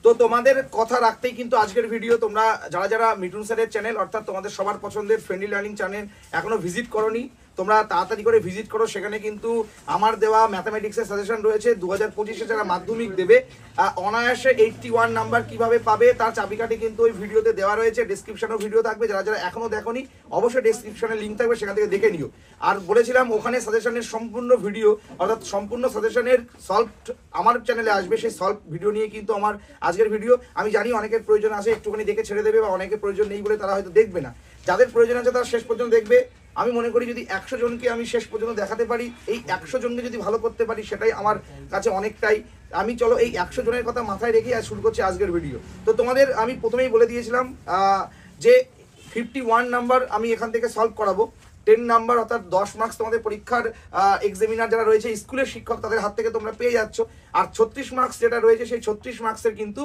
তো তোমাদের কথা রাখতেই কিন্তু আজকের ভিডিও। তোমরা যারা যারা মিঠুন স্যারের চ্যানেল অর্থাৎ তোমাদের সবার পছন্দের ফ্রেন্ডলি লার্নিং চ্যানেল এখনো ভিজিট করোনি, তোমরা তাড়াতাড়ি করে ভিজিট করো। সেখানে কিন্তু আমার দেওয়া ম্যাথামেটিক্সের সাজেশন রয়েছে। 2025-এ যারা মাধ্যমিক দেবে অনায়াসে 81 নাম্বার কিভাবে পাবে তার চাবিকাঠি কিন্তু ওই ভিডিওতে দেওয়া রয়েছে। ডেসক্রিপশনেও ভিডিও থাকবে, যারা যারা এখনো দেখোনি অবশ্যই ডেসক্রিপশনে লিঙ্ক থাকবে, সেখান থেকে দেখে নিও। আর বলেছিলাম ওখানে সাজেশনের সম্পূর্ণ ভিডিও অর্থাৎ সম্পূর্ণ সাজেশনের সলভ আমার চ্যানেলে আসবে। সেই সলভ ভিডিও নিয়ে কিন্তু আমার আজকের ভিডিও। আমি জানি অনেকের প্রয়োজন আছে একটুখানি দেখে ছেড়ে দেবে, বা অনেকের প্রয়োজন নেই বলে তারা হয়তো দেখবে না। যাদের প্রয়োজন আছে তারা শেষ পর্যন্ত দেখবে। আমি মনে করি যদি 100 জনকে আমি শেষ পর্যন্ত দেখাতে পারি, এই 100 জনকে যদি ভালো করতে পারি সেটাই আমার কাছে অনেকটাই। আমি চলো এই 100 জনের কথা মাথায় রেখে আজ শুরু করছি আজকের ভিডিও। তো তোমাদের আমি প্রথমেই বলে দিয়েছিলাম যে 51 নাম্বার আমি এখান থেকে সলভ করাবো। 10 নাম্বার অর্থাৎ 10 মার্কস তোমাদের পরীক্ষার এক্সামিনার যারা রয়েছে স্কুলের শিক্ষক তাদের হাত থেকে তোমরা পেয়ে যাচ্ছ। আর 36 মার্কস যেটা রয়েছে সেই 36 মার্কসের কিন্তু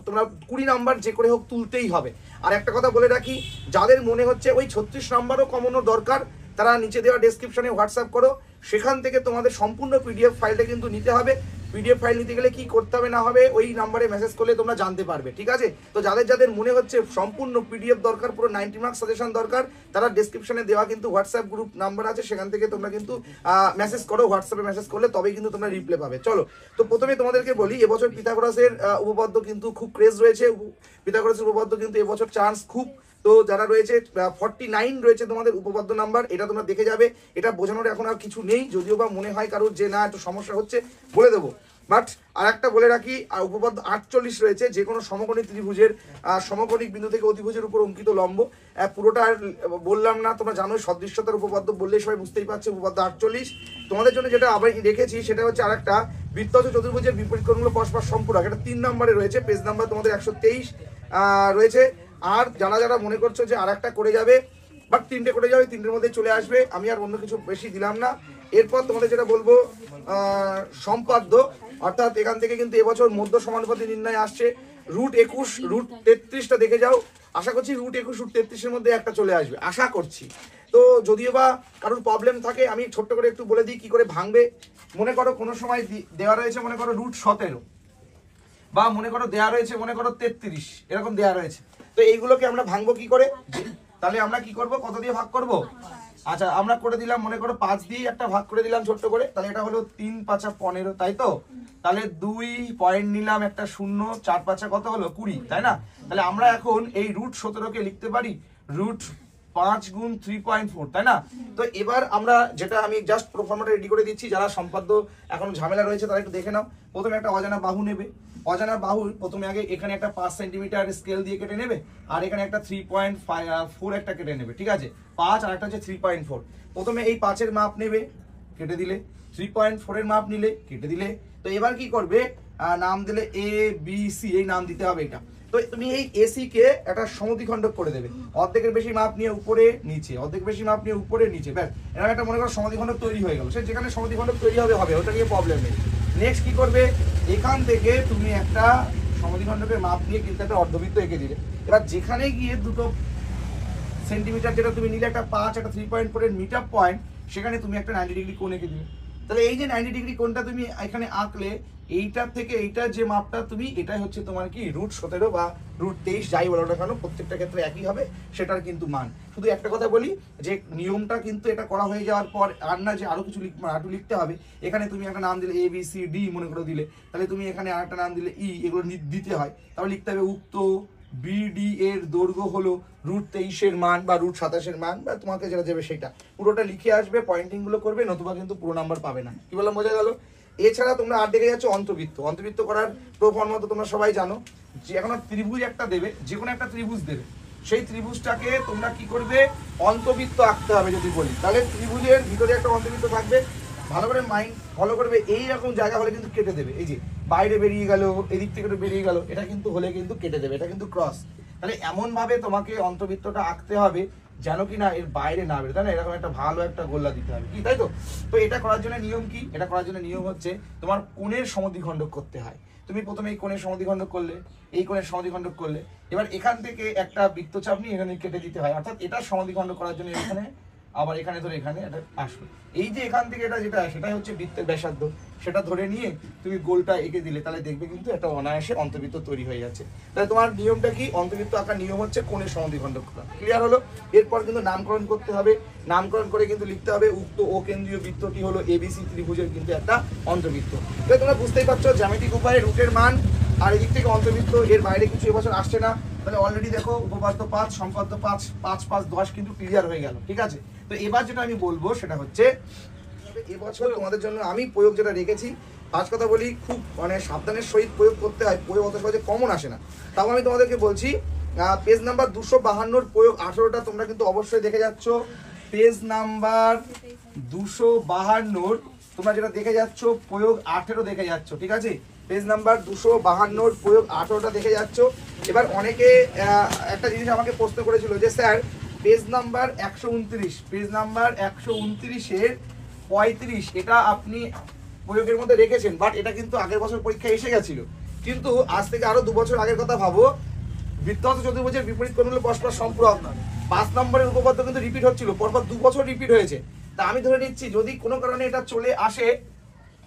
তোমরা 20 নাম্বার যে করে হোক তুলতেই হবে। আর একটা কথা বলে রাখি, যাদের মনে হচ্ছে ওই 36 নাম্বারও কমানোর দরকার তারা নিচে দেওয়া ডেসক্রিপশনে হোয়াটসঅ্যাপ করো, সেখান থেকে তোমাদের সম্পূর্ণ পিডিএফ ফাইলটা কিন্তু নিতে হবে। পিডিএফ ফাইল নিতে গেলে কি করতে হবে না হবে ওই নাম্বারে মেসেজ করলে তোমরা জানতে পারবে, ঠিক আছে? তো যাদের যাদের মনে হচ্ছে সম্পূর্ণ পিডিএফ দরকার, পুরো 90 মার্কস সাজেশন দরকার, তারা ডেসক্রিপশনে দেওয়া কিন্তু হোয়াটসঅ্যাপ গ্রুপ নাম্বার আছে, সেখান থেকে তোমরা কিন্তু মেসেজ করো। হোয়াটসঅ্যাপে মেসেজ করলে তবেই কিন্তু তোমরা রিপ্লাই পাবে। চলো, তো প্রথমে তোমাদেরকে বলি এবছর পিথাগোরাসের উপপাদ্য কিন্তু খুব ক্রেজ রয়েছে। পিথাগোরাসের উপপাদ্য কিন্তু এবছর চান্স খুব। তো যারা রয়েছে 49 রয়েছে তোমাদের উপপাদ্য নাম্বার, এটা তোমরা দেখে যাবে। এটা বোঝানোর এখন আর কিছু নেই, যদিও বা মনে হয় কারোর যে না একটু সমস্যা হচ্ছে বলে দেবো। বাট আর একটা বলে রাখি, উপপাদ্য 48 রয়েছে, যে কোনো সমকোণী ত্রিভুজের সমকোণিক বিন্দু থেকে অতিভুজের উপর অঙ্কিত লম্ব। পুরোটা আর বললাম না, তোমরা জানো সদৃশ্যতার উপপাদ্য বললেই সবাই বুঝতেই পারছে। উপপাদ্য 48 তোমাদের জন্য যেটা আবার রেখেছি সেটা হচ্ছে আর একটা বৃত্তজ চতুর্ভুজের বিপরীত কোণগুলো পরস্পর সম্পূরক। এটা 3 নম্বরে রয়েছে, পেজ নাম্বার তোমাদের 123 রয়েছে। আর যারা যারা মনে করছো যে আর একটা করে যাবে বাট 3টে করে যাবে, 3টের মধ্যে চলে আসবে, আমি আর অন্য কিছু বেশি দিলাম না। এরপর তোমাদের যেটা বলবো সম্পাদ্য, অর্থাৎ এখান থেকে কিন্তু এবছর মধ্য সমানুপাতি নির্ণয় আসছে। √21 √33টা দেখে যাও। আশা করছি √21 √33-এর মধ্যে একটা চলে আসবে, আশা করছি। তো যদিও বা কারোর প্রবলেম থাকে আমি ছোট্ট করে একটু বলে দিই কি করে ভাঙবে। মনে করো কোনো সময় দেওয়া রয়েছে মনে করো √17, বা মনে করো দেওয়া রয়েছে মনে করো 33, এরকম দেওয়া রয়েছে। তো এইগুলোকে আমরা ভাঙবো কি করে? তাহলে আমরা কি করব, কত দিয়ে ভাগ করব? আচ্ছা, আমরা করে দিলাম মনে করো 5 দিয়ে একটা ভাগ করে দিলাম ছোট্ট করে। তাহলে এটা হলো 3 × 5 = 15, তাই তো? তাহলে 2 পয়েন্ট নিলাম, একটা 0, 4 × 5 কত হলো 20, তাই না? তাহলে আমরা এখন এই √17কে লিখতে পারি √5 × 3.4, তাই না? তো এবার আমরা যেটা আমি জাস্ট প্রোফর্মাটা রেডি করে দিচ্ছি, যারা সম্পাদ্য এখন ঝামেলা রয়েছে তারা একটু দেখে নাও। প্রথমে একটা অজানা বাহু নেবে। অজানা বাহু প্রথমে আগে এখানে একটা 5 সেন্টিমিটার স্কেল দিয়ে কেটে নেবে, আর এখানে একটা 3.4 একটা কেটে নেবে, ঠিক আছে? 5 আর একটা হচ্ছে 3.4। প্রথমে এই 5-এর মাপ নেবে, কেটে দিলে। 3.4-এর মাপ নিলে, কেটে দিলে। তো এবার কি করবে, নাম দিলে ABC, এই নাম দিতে হবে এটা। তো তুমি এই এসি কে একটা সমদ্বিখণ্ডক করে দেবে। অর্ধেকের বেশি মাপ নিয়ে উপরে নিচে, অর্ধেক বেশি মাপ নিয়ে উপরে নিচে, ব্যাস এরকম একটা মনে করো সমদ্বিখণ্ডক তৈরি হয়ে গেল। সে যেখানে সমদ্বিখণ্ডক তৈরি হবে হবে, ওটা নিয়ে প্রবলেম নেই। নেক্সট কি করবে, এখান থেকে তুমি একটা সমদ্বিখণ্ডকের মাপ নিয়ে কিন্তু একটা অর্ধবৃত্ত এঁকে দিলে। এবার যেখানে গিয়ে দুটো সেন্টিমিটার যেটা তুমি নিলে, একটা 5 একটা 3.4 এর মিট আপ পয়েন্ট, সেখানে তুমি একটা 90 ডিগ্রি কোণ এঁকে দিলে। তাহলে এই যে 90 ডিগ্রি কোণটা তুমি এখানে আঁকলে, এইটার থেকে এইটার যে মাপটা তুমি, এটাই হচ্ছে তোমার কি √17 বা √23, যাই বলো না কেন প্রত্যেকটা ক্ষেত্রে একই হবে সেটার কিন্তু মান। শুধু একটা কথা বলি যে নিয়মটা কিন্তু এটা করা হয়ে যাওয়ার পর আর না যে আরো কিছু লিখতে হবে। এখানে তুমি একটা নাম দিলে ABCD মনে করে দিলে, তাহলে তুমি এখানে আর একটা নাম দিলে E, এগুলো দিতে হয়। তারপর লিখতে হবে উক্ত BD এর দৈর্ঘ্য হলো √23-এর মান বা √27-এর মান, বা তোমাকে যেটা যাবে সেটা পুরোটা লিখে আসবে, পয়েন্টিং গুলো করবে, নতুবা কিন্তু পুরো নাম্বার পাবে না। কি বললাম, বোঝা গেল? এছাড়া তোমরা আর দেখে যাচ্ছ অন্তবৃত্ত। অন্তবৃত্ত করার প্রফর্মা তো তোমরা সবাই জানো, যে এখন ত্রিভুজ একটা দেবে, যে কোনো একটা ত্রিভুজ দেবে, সেই ত্রিভুজটাকে তোমরা কি করবে, অন্তবৃত্ত আঁকতে হবে। যদি বলি তাহলে ত্রিভুজের ভিতরে একটা অন্তবৃত্ত থাকবে, ভালো করে মাইন্ড ফলো করবে। এইরকম জায়গা হলে কিন্তু কেটে দেবে। এই যে বাইরে বেরিয়ে গেল, এদিক থেকে বেরিয়ে গেল, এটা কিন্তু হলে কিন্তু কেটে দেবে, এটা কিন্তু ক্রস। তাহলে এমন ভাবে তোমাকে অন্তবৃত্তটা আঁকতে হবে যেন কি না এর বাইরে না বেরোয়, তাই না? এরকম একটা ভালো একটা গোল্লা দিতে হবে, কি তাই তো? তো এটা করার জন্য নিয়ম কি, এটা করার জন্য নিয়ম হচ্ছে তোমার কোণের সমদ্বিখণ্ডক করতে হয়। তুমি প্রথমে এই কোণের সমদ্বিখণ্ডক করলে, এই কোণের সমদ্বিখণ্ডক করলে, এবার এখান থেকে একটা বৃত্তচাপ নিয়ে এখানে কেটে দিতে হয়। অর্থাৎ এটা সমদ্বিখণ্ডক করার জন্য এখানে আবার এখানে ধরে এখানে এটা আসলো। এই যে এখান থেকে এটা যেটা সেটাই হচ্ছে বৃত্তের ব্যাসার্ধ, সেটা ধরে নিয়ে তুমি গোলটা এঁকে দিলে তাহলে দেখবে কিন্তু একটা অনায়াসে অন্তর্বৃত্ত তৈরি হয়ে যাচ্ছে। তাহলে তোমার নিয়মটা কি? অন্তর্বৃত্ত আঁকার নিয়ম হচ্ছে কোণের সমদ্বিখণ্ডক করা। ক্লিয়ার হলো? এরপর কিন্তু নামকরণ করতে হবে, নামকরণ করে কিন্তু লিখতে হবে উক্ত ও কেন্দ্রীয় বৃত্তটি হলো এবিসি ত্রিভুজের কিন্তু একটা অন্তর্বৃত্ত। তাহলে তোমরা বুঝতেই পারছো জ্যামিতিক উপায়ে রুটের মান আর এদিক থেকে অন্তর্বৃত্ত, এর বাইরে কিছু এবছর আসছে না। তাহলে অলরেডি দেখো উপপাদ্য 5 সম্পাদ্য 5 5 5 10 কিন্তু ক্লিয়ার হয়ে গেল। ঠিক আছে, তো এবার যেটা আমি বলবো সেটা হচ্ছে এবছর তোমাদের জন্য আমি প্রয়োগ যেটা রেখেছি, আজ কথা বলি খুব মানে সাবধানের সহিত প্রয়োগ করতে হয়, প্রয়োগ অত সহজে কমন আসে না। তাও আমি তোমাদেরকে বলছি পেজ নাম্বার 252 প্রয়োগ 18টা তোমরা কিন্তু অবশ্যই দেখে যাচ্ছ। পেজ নাম্বার 252 তোমরা যেটা দেখে যাচ্ছ প্রয়োগ 18 দেখে যাচ্ছ। ঠিক আছে, পেজ নাম্বার 252 প্রয়োগ 18টা দেখে যাচ্ছ। এবার অনেকে একটা জিনিস আমাকে প্রশ্ন করেছিল যে sir page number 129, page number 129-এর 35 এটা আপনি প্রয়োগের মধ্যে রেখেছেন, বাট এটা কিন্তু আগের বছর পরীক্ষায় এসে গেছিল। কিন্তু আজ থেকে আরো 2 বছর আগের কথা ভাবো, বৃত্তান্ত চতুর্ভুজের বিপরীত কোণ হলো পরস্পর সম্পূরক। 5 নম্বরের উপপাদ্য কিন্তু রিপিট হচ্ছিল, পরপর 2 বছর রিপিট হয়েছে। তা আমি ধরে নিচ্ছি যদি কোনো কারণে এটা চলে আসে,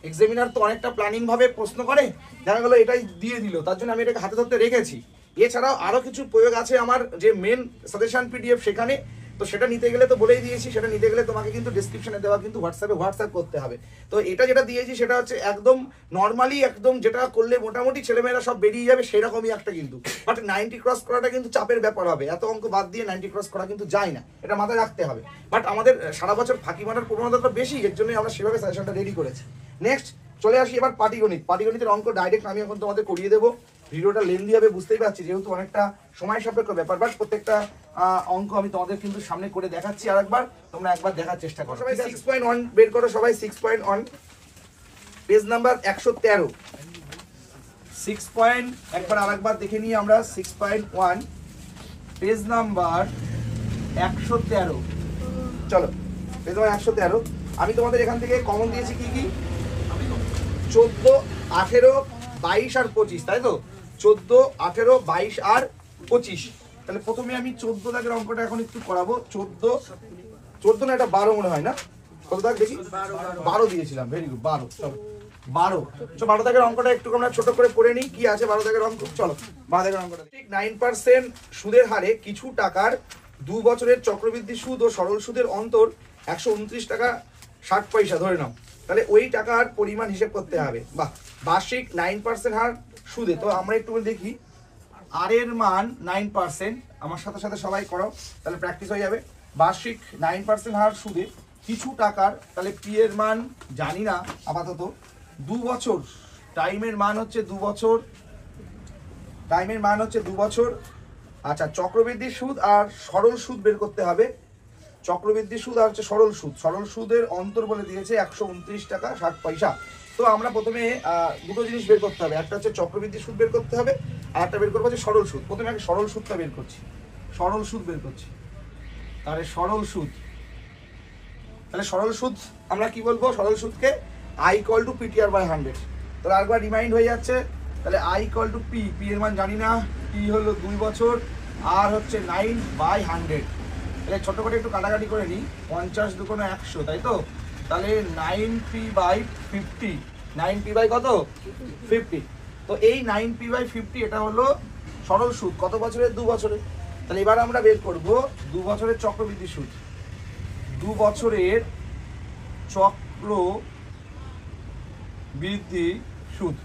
এক্সামিনার তো অনেকটা প্ল্যানিং ভাবে প্রশ্ন করে, দেখা গেলো এটাই দিয়ে দিল, তার জন্য আমি এটাকে হাতে ধরতে রেখেছি। এছাড়াও আরো কিছু প্রয়োগ আছে আমার যে মেন সাজেশন পিডিএফ সেখানে, তো সেটা নিতে গেলে তো বলেই দিয়েছি, সেটা নিতে গেলে তোমাকে কিন্তু ডেসক্রিপশনে দেওয়া কিন্তু হোয়াটসঅ্যাপ করতে হবে। তো এটা যেটা দিয়েছি সেটা হচ্ছে একদম নর্মালি, একদম যেটা করলে মোটামুটি ছেলেমেয়েরা সব বেরিয়ে যাবে সেরকমই একটা কিন্তু, বাট 90 ক্রস করাটা কিন্তু চাপের ব্যাপার হবে। এত অঙ্ক বাদ দিয়ে 90 ক্রস করা কিন্তু যায় না, এটা মাথায় রাখতে হবে। বাট আমাদের সারা বছর ফাঁকি মারার প্রবণতাটা বেশি, এর জন্যই আমরা সেভাবে সাজেশনটা রেডি করেছি। নেক্সট চলে আসি এবার পাটিগণিত। পাটিগণিতের অঙ্ক ডাইরেক্ট আমি এখন তোমাদের করিয়ে দেবো। ভিডিওটা লেন্দি হবে বুঝতেই পারছি, যেহেতু অনেকটা সময় সাপেক্ষ ব্যাপার, বাট প্রত্যেকটা অঙ্ক আমি তোমাদের কিন্তু সামনে করে দেখাচ্ছি। আর একবার তোমরা একবার দেখার চেষ্টা করো। সবাই 6.1 বের করো, সবাই 6.1 পেজ নাম্বার 113। 6. একবার আরেকবার দেখে নিই আমরা। 6.1 পেজ নাম্বার 113। চলো পেজ নাম্বার 113। আমি তোমাদের এখান থেকে কমন দিয়েছি কি কি? 14, 18, 22 আর 25, তাই তো? 14, 18, 22 আর 25। তাহলে প্রথমে আমি 14 দাগের অঙ্কটা এখন একটু করাবো। 14 না, এটা 12 মনে হয় না? কত দাগ দেখি? 12 দিয়েছিলাম, ভেরি গুড, 12। চলো 12। 12 দাগের অঙ্কটা একটু আমরা ছোট করে পড়ে নিই, কি আছে 12 দাগের অঙ্ক। চলো 12 দাগের অঙ্কটা ঠিক 9% সুদের হারে কিছু টাকার 2 বছরের চক্রবৃদ্ধি সুদ ও সরল সুদের অন্তর 129 টাকা 60 পয়সা ধরে নাও। তাহলে ওই টাকার পরিমাণ হিসেব করতে হবে। বাহ, বার্ষিক 9% হার সুদে। তো আমরা একটু দেখি আর এর মান 9%, আমার সাথে সাথে সবাই করো তাহলে প্র্যাকটিস হয়ে যাবে। বার্ষিক 9% হার সুদে কিছু টাকার, তাহলে পি এর মান জানি না আপাতত। 2 বছর, টাইমের মান হচ্ছে 2 বছর, টাইমের মান হচ্ছে 2 বছর। আচ্ছা, চক্রবৃদ্ধি সুদ আর সরল সুদ বের করতে হবে। চক্রবৃদ্ধি সুদ আর হচ্ছে সরল সুদ। সরল সুদের অন্তর বলে দিয়েছে 129 টাকা 60 পয়সা। তো আমরা প্রথমে দুটো জিনিস বের করতে হবে, একটা হচ্ছে চক্রবৃদ্ধি সুদ বের করতে হবে, আর একটা বের করবো হচ্ছে সরল সুদ। প্রথমে আগে সরল সুদটা বের করছি, সরল সুদ বের করছি। তাহলে সরল সুদ, তাহলে সরল সুদ আমরা কি বলবো? সরল সুদকে I = PTR/100। তাহলে আরেকবার রিমাইন্ড হয়ে যাচ্ছে। তাহলে I = P, পি এর মান জানি না, পি হলো 2 বছর, আর হচ্ছে 9/100। তাহলে ছোট করে একটু কাটাকাটি করে নিই, 50 × 2 = 100, তাই তো? তাহলে 9p/50, 9p কত? 50। তো এই 9p/50 এটা হলো সরল সুদ। কত বছরের? 2 বছরের। তাহলে এবার আমরা বের করব 2 বছরের চক্রবৃদ্ধি সুদ। 2 বছরের চক্রবৃদ্ধি সুদ।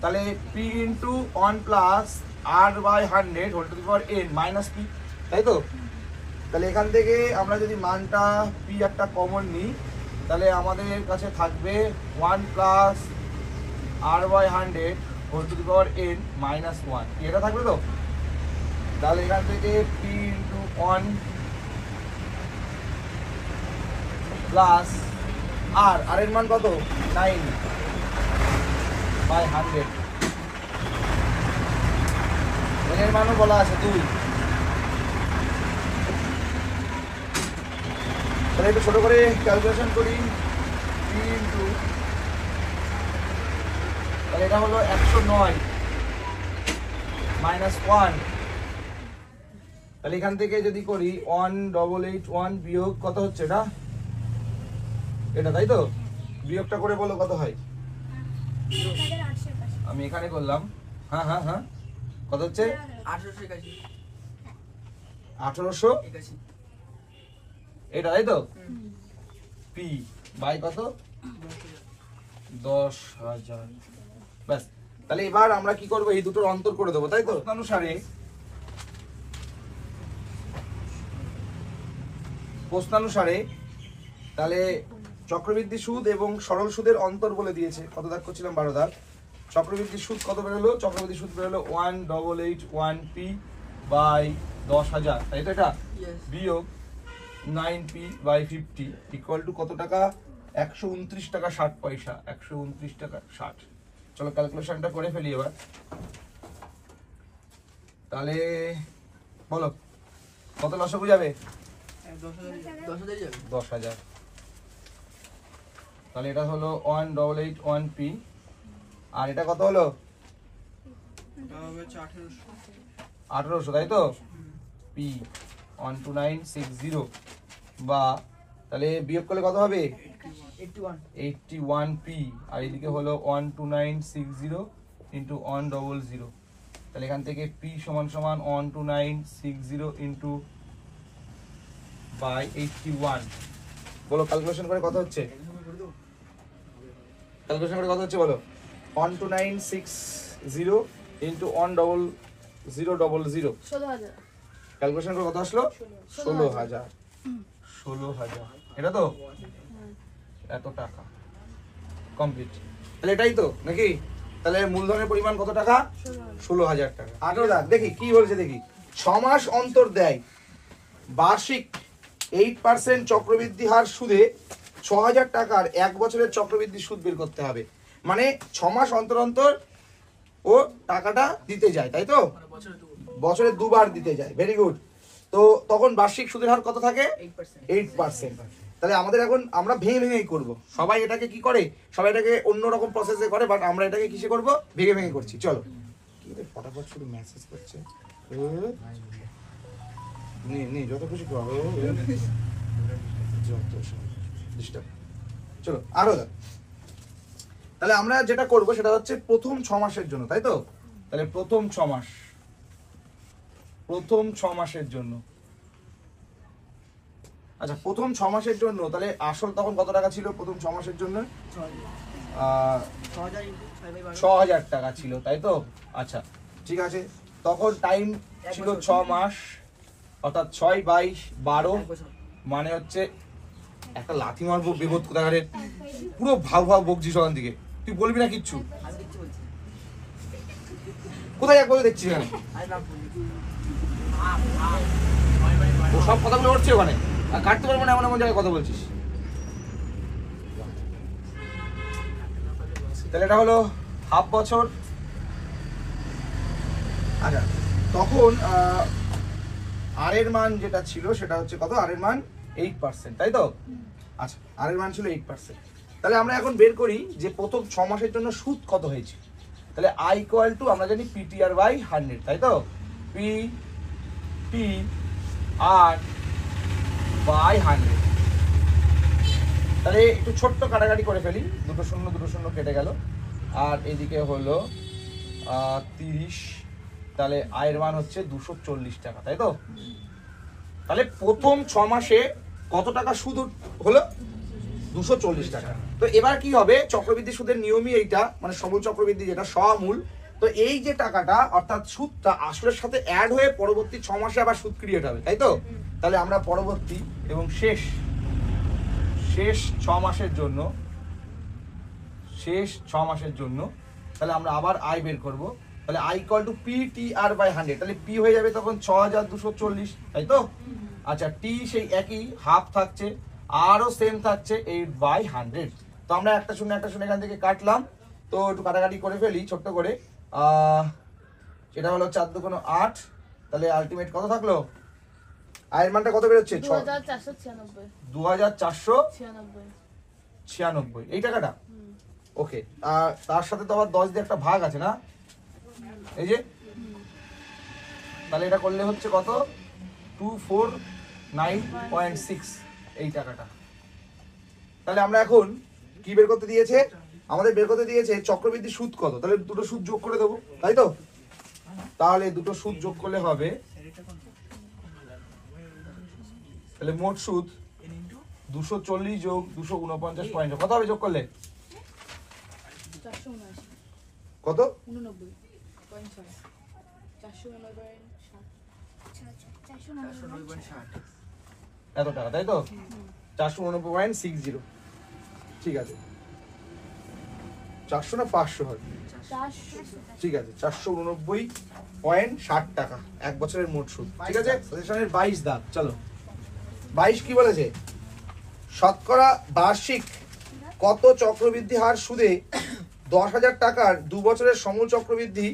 তাহলে p × 1 + r/100 whole to the power n minus p, তাই তো? তাহলে এখান থেকে আমরা যদি মানটা p একটা কমন নিই, তাহলে আমাদের কাছে থাকবে 1 + r/100 whole to the power n minus 1, এটা থাকবে তো? তাহলে এখান থেকে p × 1 প্লাস আর এর মান কত? 9/100। এর মানও বলা আছে 2। তাহলে একটু ছোট করে ক্যালকুলেশন করি। তাহলে এটা হলো 109 - 1 তাহলে এখান থেকে যদি করি 1881 বিয়োগ কত হচ্ছে এটা, এটা তাই তো, বিয়োগটা করে বলো কত হয়। আমি এখানে করলাম, হ্যাঁ হ্যাঁ হ্যাঁ, কত হচ্ছে 1800 এটা তাই তো, পি বাই কত 10,000। ব্যাস, তাহলে এবার আমরা কি করবো, এই দুটোর অন্তর করে দেবো তাই তো। প্রশ্নানুসারে তাহলে চক্রবৃদ্ধি সুদ এবং সরল সুদের অন্তর বলে দিয়েছে, কত দাগ করছিলাম 12 দাগ। চক্রবৃদ্ধি সুদ কত বেরোলো, চক্রবৃদ্ধি সুদ বেরোলো 1881p বাই 10,000 তাই তো, এটা বিয়োগ 9p বাই 50 ইকুয়াল টু কত টাকা, 129 টাকা 60 পয়সা, 129 টাকা 60। চলো ক্যালকুলেশনটা করে ফেলি এবার। তাহলে বলো কত লসগু যাবে, 10,000। তাহলে এটা হলো 1881p, আর এটা কত হলো 1800 তাই তো, p 12960 বা তাহলে বিয়োগ করলে কত হবে 81p, আর এদিকে হলো 12960 ইন্টু 100, তাহলে এখান থেকে p সমান সমান 12960 ইন্টু বাই 81। বলো ক্যালকুলেশন করে কত হচ্ছে, ক্যালকুলেশন করে কত হচ্ছে বলো, 12960 ইন্টু 10000, ক্যালকুলেশন করে কত আসলো 16,000। 16,000 এটা তো, এত টাকা কমপ্লিট। তাহলে এটাই তো নাকি, তাহলে মূলধনের পরিমাণ কত টাকা, 16,000 টাকা। 18 লাখ, দেখি কি বলছে দেখি। 6 মাস অন্তর দেয় বার্ষিক 8% চক্রবৃদ্ধি হার সুদে 6,000 টাকার 1 বছরের চক্রবৃদ্ধি সুদ বের করতে হবে। মানে 6 মাস অন্তর অন্তর ও টাকাটা দিতে যায় তাই তো, বছরে দুবার দিতে যায়, ভেরি গুড। তো তখন বার্ষিক সুদের হার কত থাকে, 8%। তাহলে আমাদের এখন আমরা ভেঙে ভেঙেই করবো, সবাই এটাকে কি করে, সবাই এটাকে অন্যরকম প্রসেসে করে, বাট আমরা এটাকে কিসে করব, ভেঙে ভেঙে করছি। চলো কি রে ফটাফট শুধু মেসেজ করছে, নে যত খুশি করো, যত ডিস্টার্ব। চলো আরো দেখ, তাহলে আমরা যেটা করব সেটা হচ্ছে প্রথম 6 মাসের জন্য তাই তো। তাহলে প্রথম 6 মাস, প্রথম 6 মাসের জন্য, আচ্ছা প্রথম 6 মাসের জন্য তাহলে আসল তখন কত টাকা ছিল প্রথম 6 মাসের জন্য, 6,000 টাকা ছিল তাই তো। আচ্ছা ঠিক আছে, তখন টাইম ছিল 6 মাস, অর্থাৎ 6 বাই 12 মানে হচ্ছে একটা লাথি মারবো বিপদ কোথাকারে, পুরো ভাব ভাব বকছিস ওখান থেকে, তুই বলবি না কিচ্ছু, কোথায় এক বলে দেখছিস এখানে, ও সব কথাগুলো উঠছে ওখানে, আর কাটতে পারবো না এমন এমন জায়গায় কথা বলছিস। তাহলে এটা হলো হাফ বছর। আচ্ছা তখন আর এর মান যেটা ছিল সেটা হচ্ছে কত, আর এর মান 8% তাই তো। আচ্ছা আর এর মান ছিল 8%। তাহলে আমরা এখন বের করি যে প্রথম 6 মাসের জন্য সুদ কত হয়েছে। তাহলে আই ইকুয়াল টু আমরা জানি পিটিআর বাই 100 তাই তো, পি টি আর বাই 100। তাহলে একটু ছোট্ট কাটাকাটি করে ফেলি, দুটো শূন্য কেটে গেল, আর এদিকে হলো 30, তাহলে আয়ের মান হচ্ছে 240 টাকা তাই তো। তাহলে প্রথম 6 মাসে কত টাকা সুদ হলো, 240 টাকা। তো এবার কি হবে, চক্রবৃদ্ধি সুদের নিয়মই এইটা, মানে সবল চক্রবৃদ্ধি যেটা সমূল, তো এই যে টাকাটা অর্থাৎ সুদটা আসলের সাথে অ্যাড হয়ে পরবর্তী 6 মাসে আবার সুদ ক্রিয়েট হবে তাই তো। তাহলে আমরা পরবর্তী এবং শেষ 6 মাসের জন্য, শেষ 6 মাসের জন্য তাহলে আমরা আবার আয় বের করব। তাহলে I equal to P T R by 100, তাহলে পি হয়ে যাবে তখন 6240 তাই তো। আচ্ছা টি সেই একই হাফ থাকছে, আরও সেম থাকছে 8/100। তো আমরা একটা শূন্য এখান থেকে কাটলাম, তো একটু কাটাকাটি করে ফেলি ছোট্ট করে। এটা হলো 4 2 8, তাহলে আলটিমেট কত থাকলো, আয়ের মানটা কত বেরোচ্ছে, 2496 এই টাকাটা। ওকে, তার সাথে তো আবার 10 দিয়ে একটা ভাগ আছে না, এই যে, তাহলে এটা করলে হচ্ছে কত 249.6 এই টাকাটা। তাহলে আমরা এখন কি বের করতে দিয়েছে, আমাদের বের করতে দিয়েছে চক্রবৃদ্ধি সুদ কত। তাহলে দুটো সুদ যোগ করে দেবো, তাই তো? তাহলে দুটো সুদ যোগ করলে হবে, তাহলে মোট সুদ 240 যোগ 249 পয়েন্ট কত হবে যোগ করলে? কত? এত টাকা, তাই তো? 489.60। ঠিক আছে, 400 না 500 হবে? ঠিক আছে, 489.60 টাকা এক বছরের মোট সুদ। ঠিক আছে, সাজেশনের 22 দাগ। চলো 22 কি বলেছে, শতকরা বার্ষিক কত চক্রবৃদ্ধি হার সুদে 10,000 টাকার 2 বছরের সমূল চক্রবৃদ্ধি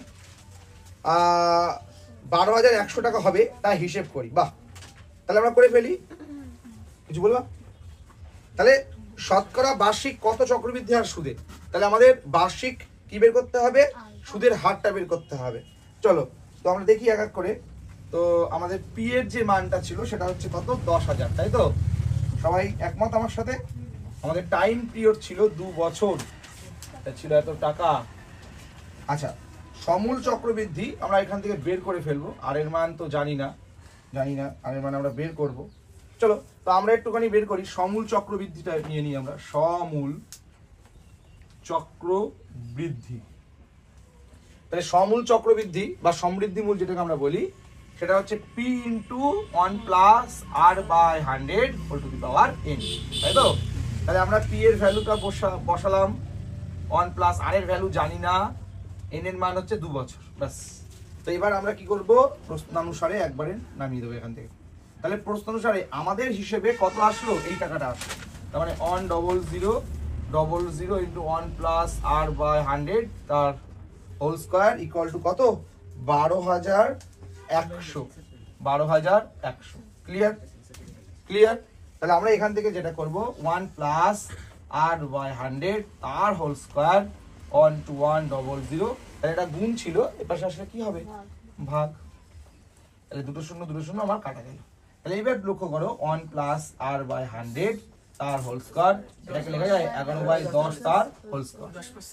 12,100 টাকা হবে তা হিসেব করি। বাহ, তাহলে আমরা করে ফেলি, কিছু বলবা? তাহলে শতকরা বার্ষিক কত চক্রবৃদ্ধি হার সুদে, তাহলে আমাদের বার্ষিক কি বের করতে হবে, সুদের হারটা বের করতে হবে। চলো তো আমরা দেখি এক এক করে। তো আমাদের পি এর যে মানটা ছিল সেটা হচ্ছে কত, 10,000, তাই তো? সবাই একমত আমার সাথে? আমাদের টাইম পিরিয়ড ছিল 2 বছর, ছিল এত টাকা। আচ্ছা, সমূল চক্রবৃদ্ধি আমরা এখান থেকে বের করে ফেলবো, আর এর মান তো জানি না, আর এর মান আমরা বের করব। চলো তো আমরা একটুখানি বের করি সমূল চক্রবৃদ্ধিটা নিয়ে নিই আমরা। সমূল চক্রবৃদ্ধি, তাহলে সমূল চক্রবৃদ্ধি বা সমৃদ্ধি মূল যেটাকে আমরা বলি, সেটা হচ্ছে p into 1 plus r by 100 whole to the power n, তাই তো? তাহলে আমরা p এর ভ্যালুটা বসালাম, 1 প্লাস r এর ভ্যালু জানি না, n এর মান হচ্ছে 2 বছর, ব্যাস। তো এবার আমরা কি করব, প্রশ্নানুসারে একবারে নামিয়ে দেবো এখান থেকে। তাহলে প্রশ্নানুসারে আমাদের হিসেবে কত আসলো, এই টাকাটা আসলো। তার মানে 100 ইন্টু 1 প্লাস r বাই 100 তার হোল স্কয়ার ইকুয়াল টু কত, 12,100। ক্লিয়ার? তাহলে আমরা এখান থেকে যেটা করব, 1 প্লাস r বাই 100 তার হোল স্কয়ার 1 to 100, তাহলে এটা গুণ ছিল, এপাশে আসলে কি হবে, ভাগ। তাহলে দুটো শূন্য আমার কাটা গেল। তাহলে এবার লক্ষ্য করো, 1 প্লাস r বাই 100 তার হোল স্কয়ার, এটাকে লেখা যায় 11/10 তার হোল স্কয়ার।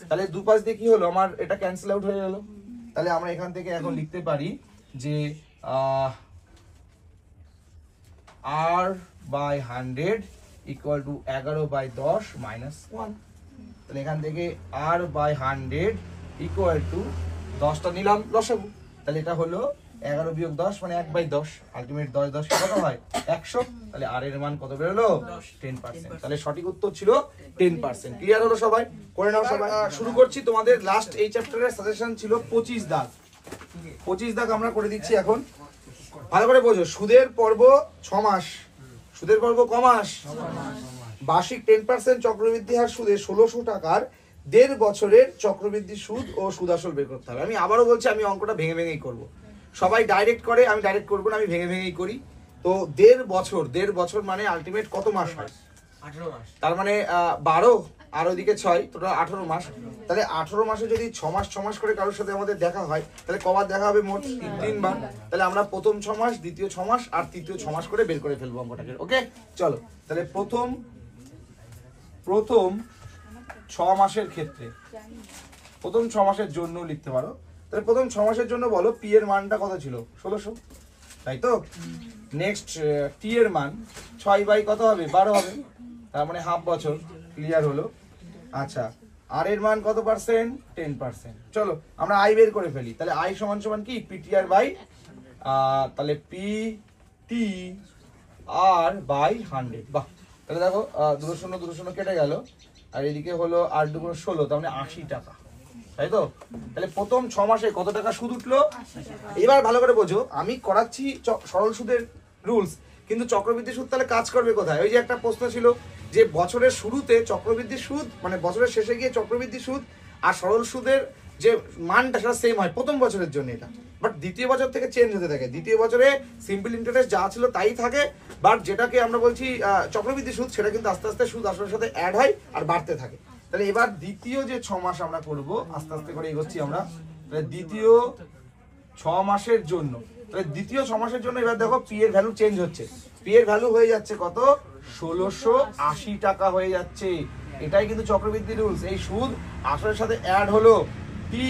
তাহলে দুপাশ দিয়ে কি হলো, আমার এটা ক্যান্সেল আউট হয়ে গেল। তাহলে আমরা এখান থেকে এখন লিখতে পারি যে r by 100 equal to 11/10 minus 1। তাহলে এখান থেকে r বাই 100 ইকুয়াল টু 10টা নিলাম লসাগু, তাহলে এটা হলো 11 বিয়োগ 10 মানে 1/10, আলটিমেট 10 কত হয়, 100। তাহলে r এর মান কত বেরোলো, 10%। তাহলে সঠিক উত্তর ছিল 10%। ক্লিয়ার হলো সবাই? করে নাও সবাই। শুরু করছি, তোমাদের লাস্ট এই চ্যাপ্টারের সাজেশন ছিল 25 দাগ। 25 দাগ আমরা করে দিচ্ছি এখন, ভালো করে বোঝো। সুদের পর্ব 6 মাস, সুদের পর্ব ক মাস, বার্ষিক 10% চক্রবৃদ্ধি হার সুদে 1600 টাকার 1.5 বছরের চক্রবৃদ্ধি সুদ ও সুদ আসল বের করতে হবে। আমি আবারও বলছি, আমি অঙ্কটা ভেঙেই করব। সবাই ডাইরেক্ট করে, আমি ডাইরেক্ট করবো না, আমি ভেঙেই করি। তো 1.5 বছর মানে আলটিমেট কত মাস হয়, 18 মাস। তার মানে 12 আর ওইদিকে 6, টোটাল 18 মাস। তাহলে 18 মাসে যদি 6 মাস করে কারোর সাথে আমাদের দেখা হয়, তাহলে কবার দেখা হবে, মোট 3 বার। তাহলে আমরা প্রথম 6 মাস, দ্বিতীয় 6 মাস আর তৃতীয় 6 মাস করে বের করে ফেলবো অঙ্কটাকে। ওকে, চলো তাহলে প্রথম 6 মাসের ক্ষেত্রে, প্রথম 6 মাসের জন্য লিখতে পারো। তাহলে প্রথম 6 মাসের জন্য বলো, পি এর মানটা কত ছিল, 1600, তাই তো? নেক্সট টি এর মান 6 বাই কত হবে, 12 হবে, তার মানে হাফ বছর। ক্লিয়ার হলো? আচ্ছা, আর এর মান কত পার্সেন্ট, 10%। চলো আমরা আই বের করে ফেলি। তাহলে আই সমান সমান কি, পিটিআর বাই, তাহলে পি টি আর বাই 100। বাহ, তাহলে দেখো 2 কেটে গেল, আর এদিকে হলো 8 × 16, তার মানে 80 টাকা, তাই তো? তাহলে প্রথম 6 মাসে কত টাকা সুদ উঠলো। এবার ভালো করে বোঝো, আমি করাচ্ছি সরল সুদের রুলস, কিন্তু চক্রবৃদ্ধি সুদ তাহলে কাজ করবে কোথায়? ওই যে একটা প্রশ্ন ছিল যে বছরের শুরুতে চক্রবৃদ্ধি সুদ, মানে বছরের শেষে গিয়ে চক্রবৃদ্ধি সুদ আর সরল সুদের যে মানটা সেটা সেম হয় প্রথম বছরের জন্য, এটা বাট দ্বিতীয় বছর থেকে চেঞ্জ হতে থাকে। দ্বিতীয় বছরে সিম্পল ইন্টারেস্ট যা ছিল তাই থাকে, বাট যেটাকে আমরা বলছি চক্রবৃদ্ধি সুদ, সেটা কিন্তু আস্তে আস্তে সুদ আসলের সাথে অ্যাড হয় আর বাড়তে থাকে। তাহলে এবার দ্বিতীয় যে 6 মাস আমরা করব, আস্তে আস্তে করে এগোচ্ছি আমরা। তাহলে দ্বিতীয় 6 মাসের জন্য তাহলে দ্বিতীয় 6 মাসের জন্য এবার দেখো পি এর ভ্যালু চেঞ্জ হচ্ছে। পি এর ভ্যালু হয়ে যাচ্ছে কত, 1680 টাকা হয়ে যাচ্ছে। এটাই কিন্তু চক্রবৃদ্ধি রুলস। এই সুদ আসলের সাথে অ্যাড হলো, পি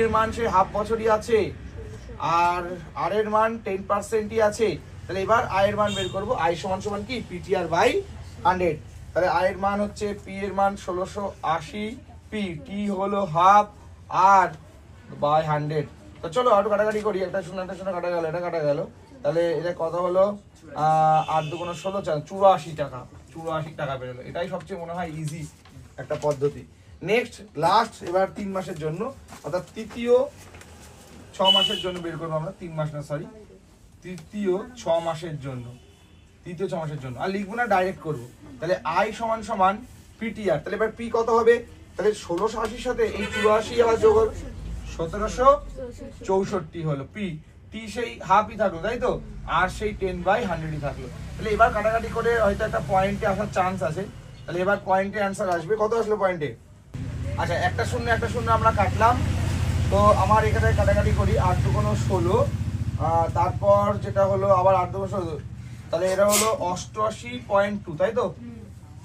এর মান সে হাফ বছরই আছে, আর এর মান 10%ই আছে। তাহলে এবার আয়ের মান বের করবো। আয় সমান সমান কি, পিটিআর বাই 100। তাহলে আয়ের মান হচ্ছে পি এর মান 1680, পি টি হলো হাফ, আর বাই 100। তো চলো আরো কাটাকাটি করি, একটা শূন্য কাটা গেল, এটা কাটা গেল। তাহলে এটা কত হলো, 8 2 16 84 টাকা, 84 টাকা বেরোলো। এটাই সবচেয়ে মনে হয় ইজি একটা পদ্ধতি। নেক্সট লাস্ট এবার 3 মাসের জন্য, অর্থাৎ তৃতীয় 6 মাসের জন্য বের করবো আমরা। 3 মাস না, সরি, তৃতীয় 6 মাসের জন্য, তৃতীয় 6 মাসের জন্য। আর লিখবো না, ডাইরেক্ট করবো। তাহলে আই সমান সমান পিটিআর। তাহলে এবার পি কত হবে, তাহলে 1680 সাথে এই 84 আবার যোগ হবে, 1764 হলো পি। টি সেই হাফই থাকলো, তাই তো, আর সেই 10/100ই থাকলো। তাহলে এবার কাটাকাটি করে হয়তো একটা পয়েন্টে আসার চান্স আছে। তাহলে এবার পয়েন্টে অ্যান্সার আসবে, কত আসলো পয়েন্টে। আচ্ছা, একটা শূন্য আমরা কাটলাম। তো আমার এখানে কাটাকাটি করি, 8 2 16, তারপর যেটা হলো আবার 8 2 16, তাহলে এটা হলো 88.2, তাই তো,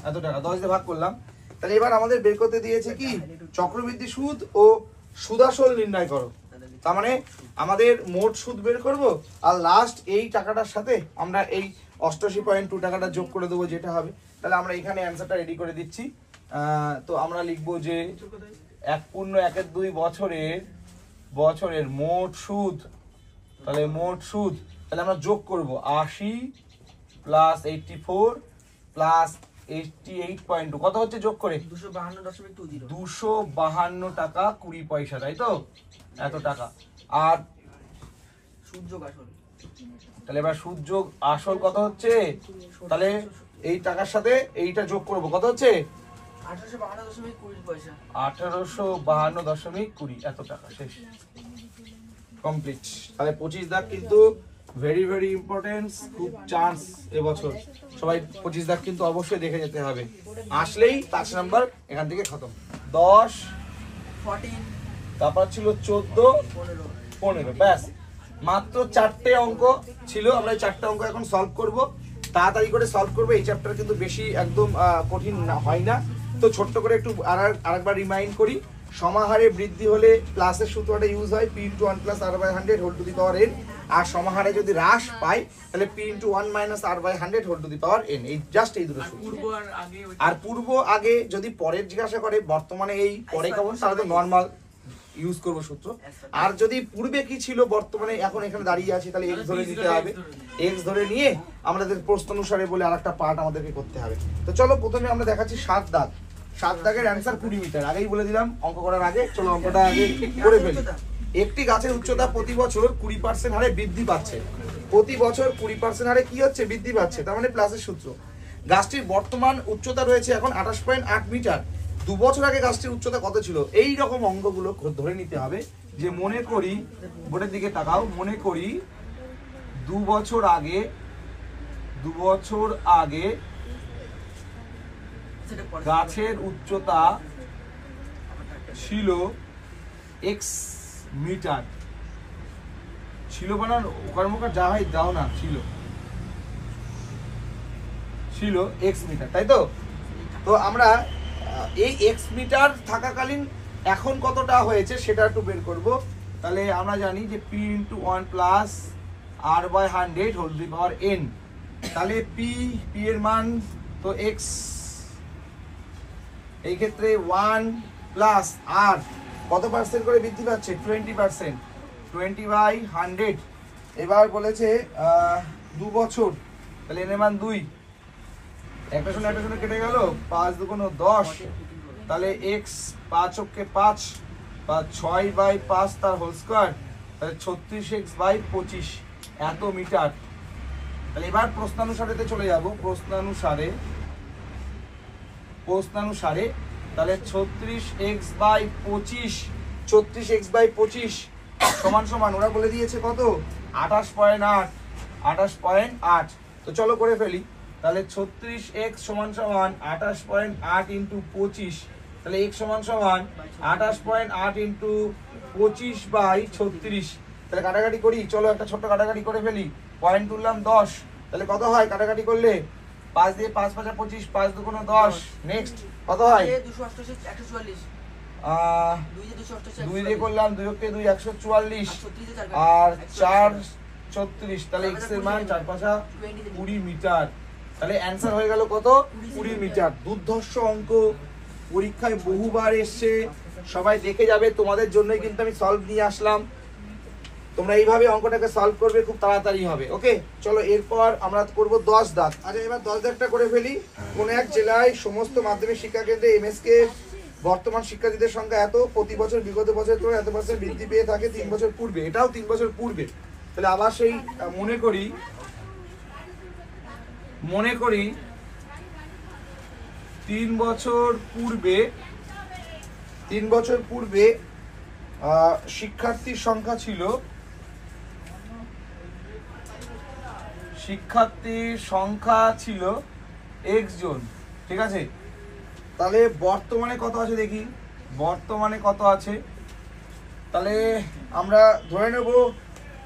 এত টাকা 10 দিয়ে ভাগ করলাম। তাহলে এবার আমাদের বের করতে দিয়েছে কি, চক্রবৃদ্ধি সুদ ও সুদাসল নির্ণয় করো। তার মানে আমাদের মোট সুদ বের করব, আর লাস্ট এই টাকাটার সাথে আমরা এই 88.2 টাকাটা যোগ করে দেবো, যেটা হবে। তাহলে আমরা এখানে অ্যান্সারটা রেডি করে দিচ্ছি। তো আমরা লিখবো যে 1.12 বছরের মোট সুদ, তাহলে মোট সুদ, তাহলে আমরা যোগ করব 80 প্লাস 84 প্লাস 88.2, কত হচ্ছে যোগ করে, 252 টাকা 20 পয়সা, তাই তো, এত টাকা। আর সুদ যোগ আসল, তাহলে এবার সুদ যোগ আসল কত হচ্ছে, তাহলে এই টাকার সাথে এইটা যোগ করব, কত হচ্ছে 1852.20, এত টাকা। শেষ, কমপ্লিট। তাহলে 25 দাগ কিন্তু ভেরি ভেরি ইম্পর্টেন্ট, খুব চান্স এবছর। সবাই 25 দাগ কিন্তু অবশ্যই দেখে যেতে হবে, আসলেই 5 নাম্বার এখান থেকে খতম। 10 14, তারপর ছিল 14 15, ব্যাস মাত্র 4টে অঙ্ক ছিল। আমরা এই 4টে অঙ্ক এখন সলভ করব, তাড়াতাড়ি করে সলভ করবো। এই চ্যাপ্টার কিন্তু বেশি একদম কঠিন হয় না। তো ছোট্ট করে একটু আরেকবার রিমাইন্ড করি, সমাহারে বৃদ্ধি হলে প্লাসের সূত্রটা ইউজ হয়, P into 1 plus r/100 whole to the power n। আর সমাহারে যদি হ্রাস পাই তাহলে P into 1 minus r/100 whole to the power n। এই জাস্ট এই দুটো সূত্র। আর পূর্ব আগে যদি পরের জিজ্ঞাসা করে, বর্তমানে এই পরে কেমন, তাহলে তো নর্মাল ইউজ করবো সূত্র। আর যদি পূর্বে কি ছিল বর্তমানে এখন এখানে দাঁড়িয়ে আছে, তাহলে এক্স ধরে নিতে হবে। এক্স ধরে নিয়ে আমাদের প্রশ্ন অনুসারে বলে আরেকটা পার্ট আমাদেরকে করতে হবে। তো চলো প্রথমে আমরা দেখাচ্ছি 7 দাগ। 7 দাগের অ্যান্সার 20 মিটার, আগেই বলে দিলাম অঙ্ক করার আগে। চলো অঙ্কটা আগে করে ফেলি। একটি গাছের উচ্চতা প্রতি বছর 20% হারে বৃদ্ধি পাচ্ছে। প্রতি বছর 20% হারে কি হচ্ছে, বৃদ্ধি পাচ্ছে, তার মানে প্লাসের সূত্র। গাছটির বর্তমান উচ্চতা রয়েছে এখন 28.8 মিটার। 2 বছর আগে গাছটির উচ্চতা কত ছিল। এই রকম অঙ্কগুলো ধরে নিতে হবে যে, মনে করি, বোর্ডের দিকে তাকাও, মনে করি 2 বছর আগে গাছের উচ্চতা ছিল x মিটার। ছিল বানান কর্মকার যা হয় দাও না, ছিল x মিটার, তাই তো। তো আমরা এই x মিটার থাকাকালীন এখন কতটা হয়েছে সেটা একটু বের করব। তাহলে আমরা জানি যে p into 1 plus r/100 whole to the power n। তাহলে p এর মান তো x, এই ক্ষেত্রে 1 প্লাস r কত পার্সেন্ট করে বৃদ্ধি পাচ্ছে, 20%, 20/100। এবার বলেছে 2 বছর, তাহলে n এর মান 2, একটা শূন্য কেটে গেল, 5 2 10, তাহলে x 5 অক্ষে 5 বা 6/5 তার হোল স্কয়ার, তাহলে 36x/25 এত মিটার। তাহলে এবার প্রশ্নানুসারেতে চলে যাব, প্রশ্নানুসারে তাহলে 36x/25 সমান সমান ওরা বলে দিয়েছে কত, 28.8। তো চলো করে ফেলি। তাহলে 36x সমান সমান 28.8 ইন্টু 25, তাহলে x সমান সমান 28.8 ইন্টু 25/36, তাহলে কাটাকাটি করি, চলো একটা ছোট্ট কাটাকাটি করে ফেলি। পয়েন্ট তুললাম 10, তাহলে কত হয় কাটাকাটি করলে? 5 দিয়ে 5 5 25, 5 2 10। নেক্সট কত হয়? 2 দিয়ে করলাম 2 কে 2 144 আর 4 36, তাহলে x এর মান 4 5 20 মিটার। তাহলে অ্যানসার হয়ে গেল কত? 20 মিটার। দুর্ধর্ষ অঙ্ক, পরীক্ষায় বহুবার এসছে, সবাই দেখে যাবে, তোমাদের জন্যই কিন্তু আমি সলভ নিয়ে আসলাম। তোমরা এইভাবে অঙ্কটাকে সলভ করবে, খুব তাড়াতাড়ি হবে। ওকে, চলো এরপর আমরা করব 10 দাগ। আচ্ছা, এবার 10 দাগটা করে ফেলি। কোন এক জেলায় সমস্ত মাধ্যমিক শিক্ষা কেন্দ্রে এমএসকে বর্তমান শিক্ষার্থীদের সংখ্যা এত, প্রতি বছর বিগত বছরের তুলনায় এত % বৃদ্ধি পেয়ে থাকে 3 বছর পূর্বে। এটাও 3 বছর পূর্বে। তাহলে আবার সেই মনে করি 3 বছর পূর্বে শিক্ষার্থীর সংখ্যা ছিল x জন, ঠিক আছে? তাহলে বর্তমানে কত আছে দেখি, বর্তমানে কত আছে। তাহলে আমরা ধরে নেব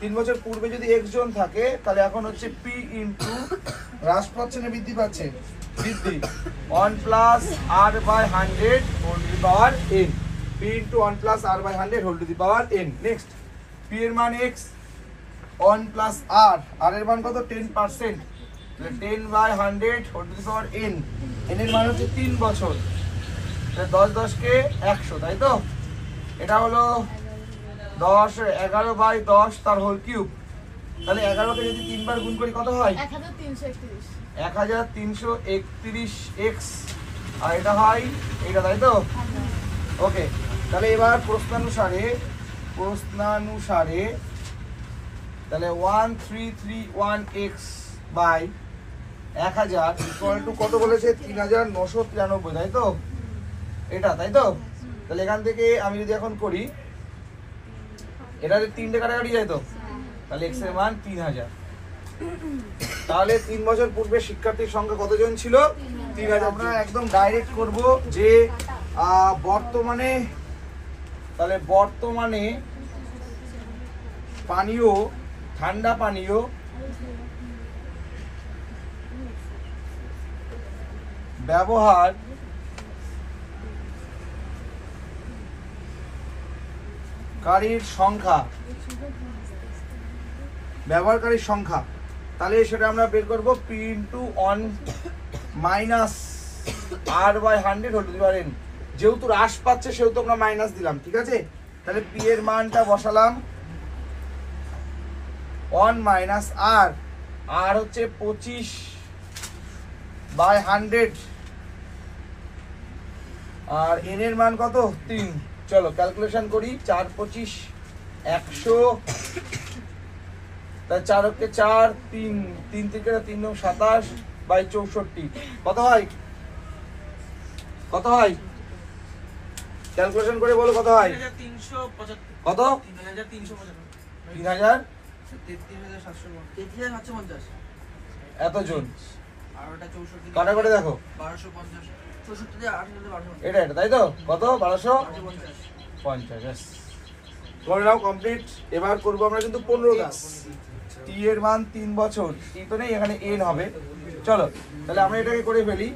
3 বছর পূর্বে যদি x জন থাকে, তাহলে এখন হচ্ছে p ইন্টু হ্রাস পাচ্ছে না বৃদ্ধি পাচ্ছে? বৃদ্ধি। 1 plus r by 100 whole to the power n, p into 1 plus r by 100 whole to the power n। Next, p এর মান x, 1 প্লাস r, r এর মান কত? 10%, 10 by 100 whole to the power n, n এর মান হচ্ছে 3 বছর। 10 10 কে 100, তাই তো? এটা হলো 10 11 বাই 10 তার হোল কিউব। তাহলে 11 কে যদি 3 বার গুণ করি কত হয়? 1331x, আর এটা হয় এটা, তাই তো? ওকে, তাহলে এবার প্রশ্নানুসারে তাহলে 1331x বাই 1000 ইকুয়াল টু কত বলেছে? 3993, তাই তো? এটা, তাই তো? তাহলে এখান থেকে আমি যদি এখন করি, এটা 3টে কাটাকাটি যায় তো, তাহলে x এর মান 3000। তাহলে 3 বছর পূর্বে শিক্ষার্থীর সংখ্যা কতজন ছিল? 3000। আমরা একদম ডাইরেক্ট করব যে বর্তমানে ঠান্ডা পানীয় ব্যবহারকারীর সংখ্যা, তাহলে সেটা আমরা বের করব p into 1 minus r by 100 whole to the power n। যেহেতু হ্রাস পাচ্ছে সেহেতু আমরা মাইনাস দিলাম, ঠিক আছে? তাহলে p এর মানটা বসালাম 1 মাইনাস r, r হচ্ছে 25 বাই 100, আর n এর মান কত? 3। চলো ক্যালকুলেশন করি, 4 25 100, তাহলে 4 কে 4, 3 থেকে 3 9 27 বাই 64, কত হয়? ক্যালকুলেশন করে বলো কত হয়? 3375। কত? 3375, 33,750 এতজন। আর ওটা 64 কাটা করে দেখো, 1250, 64 দিয়ে 8 হলে 1250, এটা তাই তো? কত? 1250 করে নাও, কমপ্লিট। এবার করবো আমরা কিন্তু 15 গাছ। t এর মান 3 বছর, t তো নেই এখানে, n হবে। চলো তাহলে আমরা এটাকে করে ফেলি।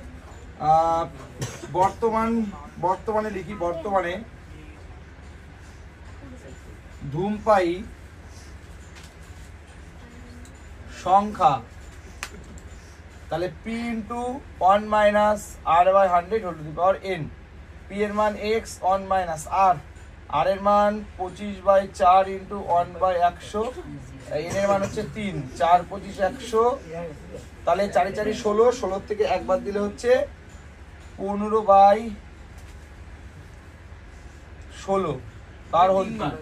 বর্তমানে লিখি, বর্তমানে ধূমপায়ী সংখ্যা, তাহলে p into 1 minus r by 100 whole to the power n। p এর মান x, 1 মাইনাস r, r এর মান 25 বাই 4 ইন্টু 1 বাই 100, n এর মান হচ্ছে 3, 4 25 100, তাহলে 4 4 16, 16 থেকে একবার দিলে হচ্ছে 15 বাই 16 তার হোল কিউব,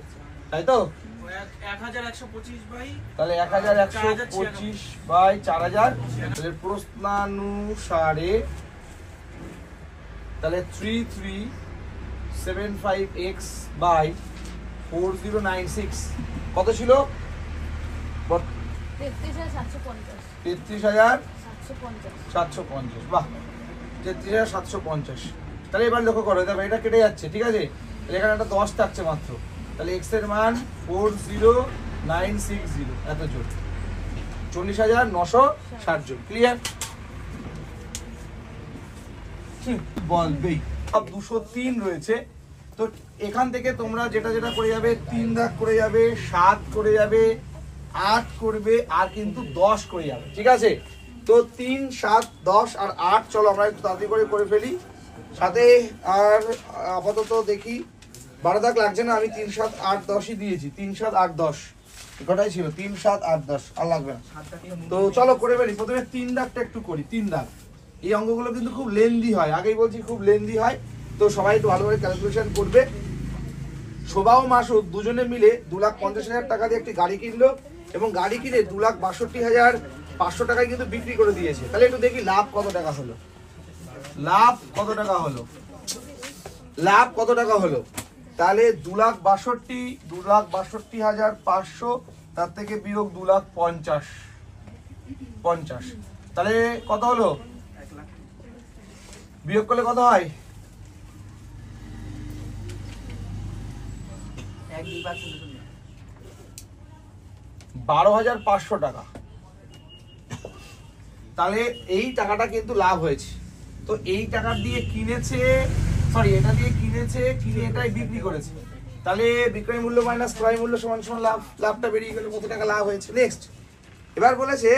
তাই তো? 1125 বাই, তাহলে 1125 বাই 4000। তাহলে প্রশ্নানুসারে তাহলে 3375x বাই 4096 কত ছিল? 33,750। বাহ, 33,750। তাহলে এবার লক্ষ্য করো, দেখো এটা কেটে যাচ্ছে, ঠিক আছে? এখানে একটা 10 থাকছে মাত্র, তাহলে x এর মান 4096 960 এত জোর 40,960 জন ক্লিয়ার বলবেই সব 203 রয়েছে তো এখান থেকে তোমরা যেটা যেটা করে যাবে 3 দাগ করে যাবে 7 করে যাবে 8 করবে আর কিন্তু 10 করে যাবে ঠিক আছে তো 3 7 10 আর 8 চলো আমরা একটু তাড়াতাড়ি করে ফেলি সাথে আর আপাতত দেখি 12 দাগ লাগছে না আমি 3 7 8 10ই দিয়েছি 3 7 8 10 কটাই ছিল 3 7 8 10 আর লাগবে না তো চলো করে ফেলি প্রথমে 3 দাগটা একটু করি 3 দাগ এই অঙ্কগুলো কিন্তু খুব লেন্দি হয় আগেই বলছি খুব লেন্দি হয় তো সবাই একটু ভালোভাবে ক্যালকুলেশন করবে শোভা ও মাসুদ দুজনে মিলে 2,50,000 টাকা দিয়ে একটি গাড়ি কিনলো এবং গাড়ি কিনে 2,62,500 টাকায় কিন্তু বিক্রি করে দিয়েছে তাহলে একটু দেখি লাভ কত টাকা হলো লাভ কত টাকা হলো লাভ কত টাকা হলো তাহলে 2,62,500 তার থেকে বিয়োগ 2,50,000 তাহলে কত হলো বিয়োগ করলে কত হয় 12,500 টাকা তাহলে এই টাকাটা কিন্তু লাভ হয়েছে তো এই টাকা দিয়ে কিনেছে সরি এটা দিয়ে কিনেছে কিনে এটাই বিক্রি করেছে তাহলে বিক্রয় মূল্য মাইনাস ক্রয় মূল্য সমান সমান লাভ লাভটা বেরিয়ে গেল কত টাকা লাভ হয়েছে নেক্সট এবার বলেছে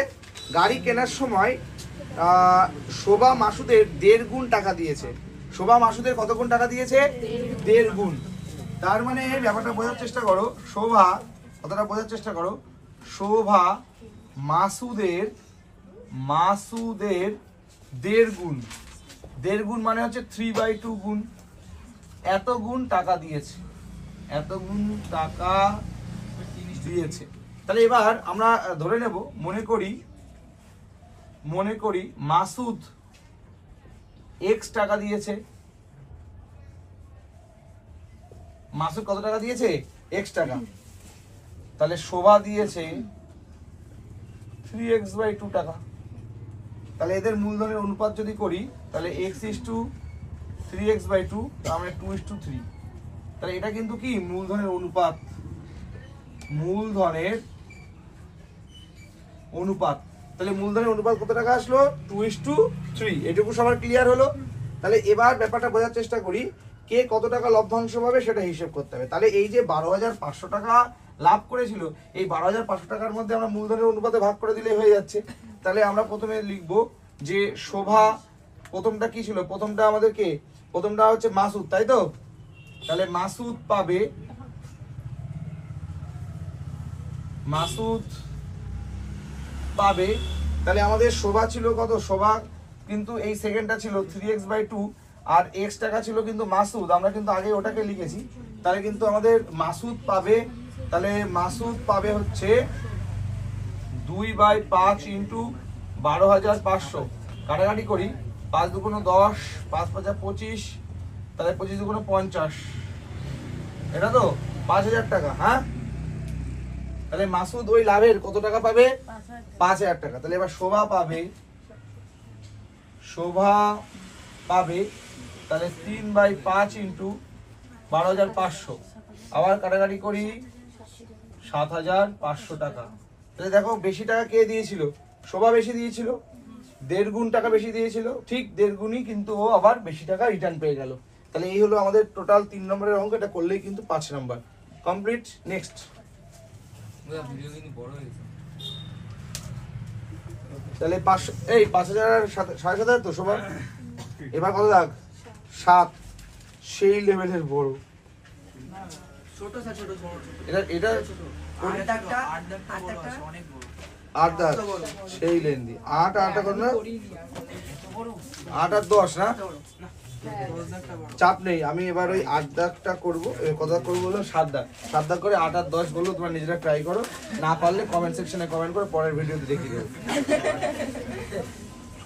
গাড়ি কেনার সময় শোভা মাসুদের 1.5 গুণ টাকা দিয়েছে শোভা মাসুদের কত গুণ টাকা দিয়েছে 1.5 গুণ তার মানে ব্যাপারটা বোঝার চেষ্টা করো শোভা কথাটা বোঝার চেষ্টা করো শোভা মাসুদের 1.5 গুণ 1.5 গুণ মানে হচ্ছে 3/2 গুণ এত গুণ টাকা দিয়েছে এত গুণ টাকা দিয়েছে তাহলে এবার আমরা ধরে নেব মনে করি মাসুদ x টাকা দিয়েছে মাসুদ কত টাকা দিয়েছে x টাকা তাহলে শোভা দিয়েছে 3x/2 টাকা তাহলে এদের মূলধনের অনুপাত যদি করি তাহলে x/3x/2 তার মানে 2:3 তাহলে এটা কিন্তু কি মূলধনের অনুপাত তাহলে মূলধনের অনুপাত কত টাকা আসলো 2:3 এটুকু সবার ক্লিয়ার হলো তাহলে এবার ব্যাপারটা বোঝার চেষ্টা করি কে কত টাকা লভ্যাংশ পাবে সেটা হিসেব করতে হবে তাহলে এই যে 12,500 টাকা লাভ করেছিল এই 12,500 টাকার মধ্যে আমরা মূলধনের অনুপাতে ভাগ করে দিলে হয়ে যাচ্ছে তাহলে আমরা প্রথমে লিখব যে শোভা প্রথমটা কি ছিল প্রথমটা হচ্ছে মাসুদ তাই তো তাহলে মাসুদ পাবে তাহলে আমাদের শোভা ছিল কত শোভা কিন্তু এই সেকেন্ডটা ছিল 3x/2 আর x টাকা ছিল কিন্তু মাসুদ আমরা কিন্তু আগে ওটাকে লিখেছি তাহলে কিন্তু আমাদের মাসুদ পাবে হচ্ছে 2/5 ইন্টু 12,500 কাটাকাটি করি 5 2 10 5 5 25 তাহলে 25 2 50 এটা তো 5,000 টাকা হ্যাঁ তাহলে মাসুদ ওই লাভের কত টাকা পাবে 5,000 টাকা তাহলে এবার শোভা পাবে তাহলে 3/5 ইন্টু 12,500 আবার কাটাকাটি করি 7,500 টাকা তাহলে দেখো বেশি টাকা কে দিয়েছিল শোভা বেশি দিয়েছিল 1.5 গুণ টাকা বেশি দিয়েছিল ঠিক 1.5 গুণই কিন্তু ও আবার বেশি টাকা রিটার্ন পেয়ে গেল তাহলে এই হলো আমাদের টোটাল 3 নম্বরের অঙ্ক এটা করলেই কিন্তু 5 নম্বর কমপ্লিট নেক্সট তাহলে 5,000 7,500 তো শোভা এবার কত দাগ 7 সেই লেভেলের বড় এটা আট দাগ সেই লেন্দি 8 কত না 8 আর 10 না চাপ নেই আমি এবার ওই 8 দাগটা করবো কত দাগ করবো বললাম 7 দাগ করে 8 আর 10 বললো তোমরা নিজেরা ট্রাই করো না পারলে কমেন্ট সেকশনে কমেন্ট করে পরের ভিডিওতে দেখিয়ে দেবো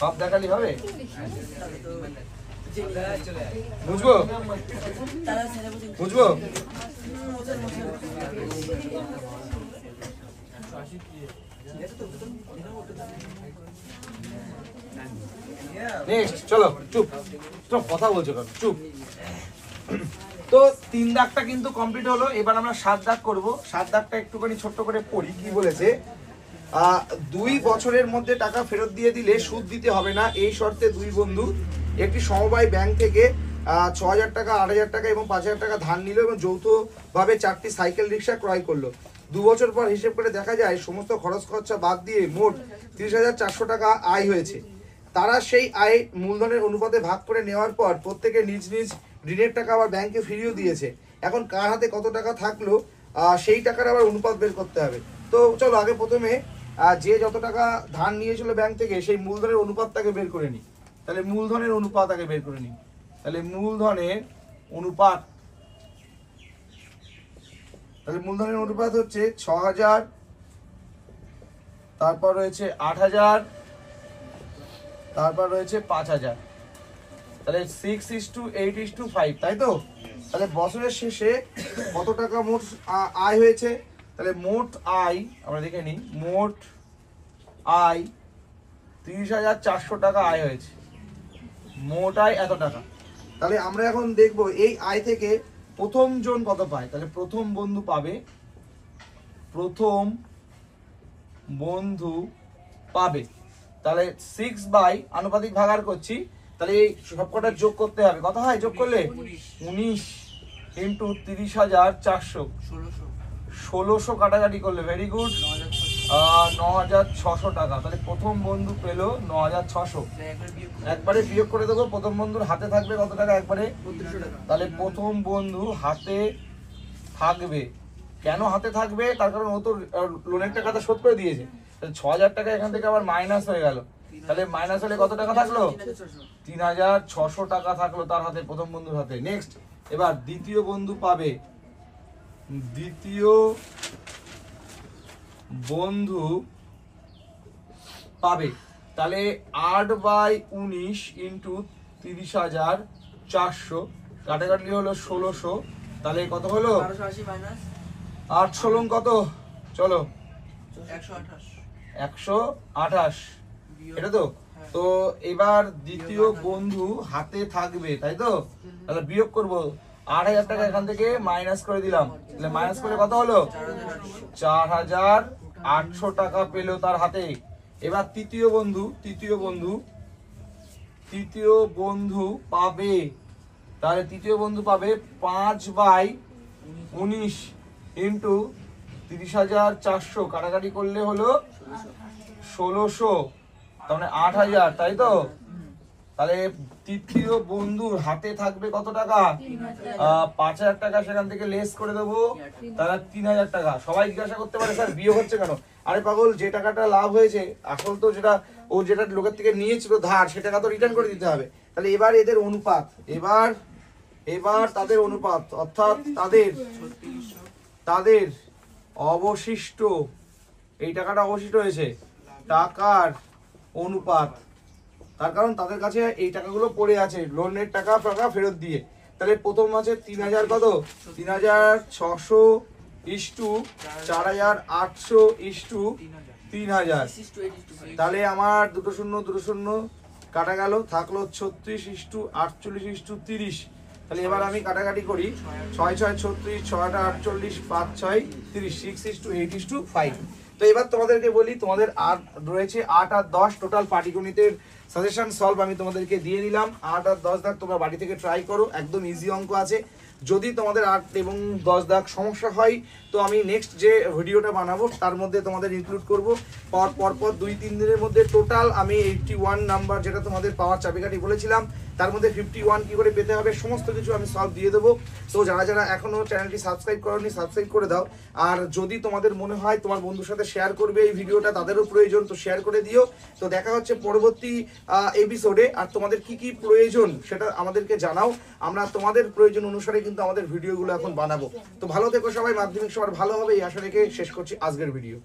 সব দেখালি হবে বুঝবো নেক্সট চলো চুপ কথা বলছো চুপ তো 3 দাগটা কিন্তু কমপ্লিট হলো, এবার আমরা 7 দাগ করব। 7 দাগটা একটুখানি ছোট্ট করে পড়ি কি বলেছে। 2 বছরের মধ্যে টাকা ফেরত দিয়ে দিলে সুদ দিতে হবে না, এই শর্তে দুই বন্ধু একটি সমবায় ব্যাংক থেকে 6,000 টাকা, 8,000 টাকা এবং 5,000 টাকা ধার নিল এবং যৌথভাবে 4টি সাইকেল রিক্সা ক্রয় করলো। 2 বছর পর হিসেব করে দেখা যায় সমস্ত খরচ খরচা বাদ দিয়ে মোট 30,400 টাকা আয় হয়েছে। তারা সেই আয় মূলধনের অনুপাতে ভাগ করে নেওয়ার পর প্রত্যেকে নিজ নিজ ঋণের টাকা আবার ব্যাংকে ফিরিয়েও দিয়েছে। এখন কার হাতে কত টাকা থাকলো সেই টাকার আবার অনুপাত বের করতে হবে। তো চলো আগে প্রথমে যে যত টাকা ধার নিয়েছিল ব্যাংক থেকে সেই মূলধনের অনুপাতটাকে বের করে নিই। তাহলে মূলধনের অনুপাত আগে বের করে নিই। তাহলে মূলধনের অনুপাত হচ্ছে 6,000, তারপর রয়েছে 8,000, তারপর রয়েছে 5,000। তাহলে 6:8:5, তাই তো? তাহলে বছরের শেষে কত টাকা মোট আয় হয়েছে? তাহলে মোট আয় আমরা দেখে নিই, মোট আয় 30,400 টাকা আয় হয়েছে। মোট আয় এত টাকা। তাহলে আমরা এখন দেখব এই আয় থেকে প্রথম জন কত পায়। তাহলে প্রথম বন্ধু পাবে, তাহলে 6 আনুপাতিক ভাগার করছি, তাহলে এই সবকটা যোগ করতে হবে। কত হয় যোগ করলে? 19 ইন্টু 30,400, 1600 কাটাকাটি করলে ভেরি গুড 9,600 টাকা। তাহলে প্রথম বন্ধু পেলো 9,600। একবারে বিয়োগ করে দেবো, প্রথম বন্ধুর হাতে থাকবে কত টাকা? একবারে 3200 টাকা। তাহলে প্রথম বন্ধু হাতে থাকবে, কেন হাতে থাকবে? তার কারণ ও তো লোনের টাকাটা শোধ করে দিয়েছে। 6,000 টাকা এখান থেকে আবার মাইনাস হয়ে গেল, তাহলে মাইনাস হলে কত টাকা থাকলো? 3,600 টাকা থাকলো তার হাতে, প্রথম বন্ধুর হাতে। নেক্সট, এবার দ্বিতীয় বন্ধু পাবে, তাহলে 8/19 ইন্টু 30,400 কাটাকাটি হলো 1600। তাহলে কত হলো? 8 কত? চলো 128, এটা তো। তো এবার দ্বিতীয় বন্ধু হাতে থাকবে, তাই তো? তাহলে বিয়োগ করব, 8,000 টাকা এখান থেকে মাইনাস করে দিলাম, তাহলে মাইনাস করলে কত হলো? 4,800 টাকা পেলো তার হাতে। এবার তৃতীয় বন্ধু পাবে, তাহলে তৃতীয় বন্ধু পাবে 5/19 ইন্টু 30,400 কাটাকাটি করলে হলো 1600, তাহলে 8,000, তাই তো? তাহলে তৃতীয় বন্ধুর হাতে থাকবে কত টাকা? 5,000 টাকা, সেখান থেকে লেস করে দেবো, তাহলে 3,000 টাকা। সবাই জিজ্ঞাসা করতে পারে স্যার বিয়োগ হচ্ছে কেন? আরে পাগল, যে টাকাটা লাভ হয়েছে আসল তো যেটা লোকের থেকে নিয়েছিল ধার, সে টাকা তো রিটার্ন করে দিতে হবে। তাহলে এবার এদের অনুপাত, এবার তাদের অনুপাত, অর্থাৎ তাদের অবশিষ্ট, এই টাকাটা অবশিষ্ট হয়েছে, টাকার অনুপাত, তার কারণ তাদের কাছে এই টাকাগুলো পড়ে আছে লোনের টাকা ফেরত দিয়ে। তাহলে প্রথম আছে 3,000 কত? 3,600 ইস্টু 4,800 ইস্টু 3,000। তাহলে আমার দুটো শূন্য কাটা গেল, থাকলো 36 ইস্টু 48 ইস্টু 30। তাহলে এবার আমি কাটাকাটি করি, 6 6 36, 6 8 48, 5 6 30, 6:8:5। তো এবার তোমাদেরকে বলি, তোমাদের আর রয়েছে 8 আর 10 টোটাল পাটিগণিতের সাজেশন সলভ আমি তোমাদেরকে দিয়ে দিলাম। 8 আর 10 দাগ তোমরা বাড়ি থেকে ট্রাই করো, একদম ইজি অঙ্ক আছে। যদি তোমাদের 8 এবং 10 দাগ সমস্যা হয় তো আমি নেক্সট যে ভিডিওটা বানাবো তার মধ্যে তোমাদের ইনক্লুড করব। পরপর 2-3 দিনের মধ্যে টোটাল আমি 81 নাম্বার যেটা তোমাদের পাওয়ার চাবিকাঠি বলেছিলাম তার মধ্যে 51 কি করে পেতে হবে সমস্ত কিছু আমি সলভ দিয়ে দেবো। তো যারা এখনো চ্যানেলটি সাবস্ক্রাইব করোনি সাবস্ক্রাইব করে দাও। আর যদি তোমাদের মনে হয় তোমার বন্ধুর সাথে শেয়ার করবে এই ভিডিওটা, তাদেরও প্রয়োজন, তো শেয়ার করে দিও। তো দেখা হচ্ছে পরবর্তী এপিসোডে। আর তোমাদের কি প্রয়োজন সেটা আমাদেরকে জানাও, আমরা তোমাদের প্রয়োজন অনুসারে কিন্তু আমাদের ভিডিওগুলো এখন বানাবো। তো ভালো থেকো সবাই, মাধ্যমিক সবার ভালো হবে এই আশা রেখে শেষ করছি আজকের ভিডিও।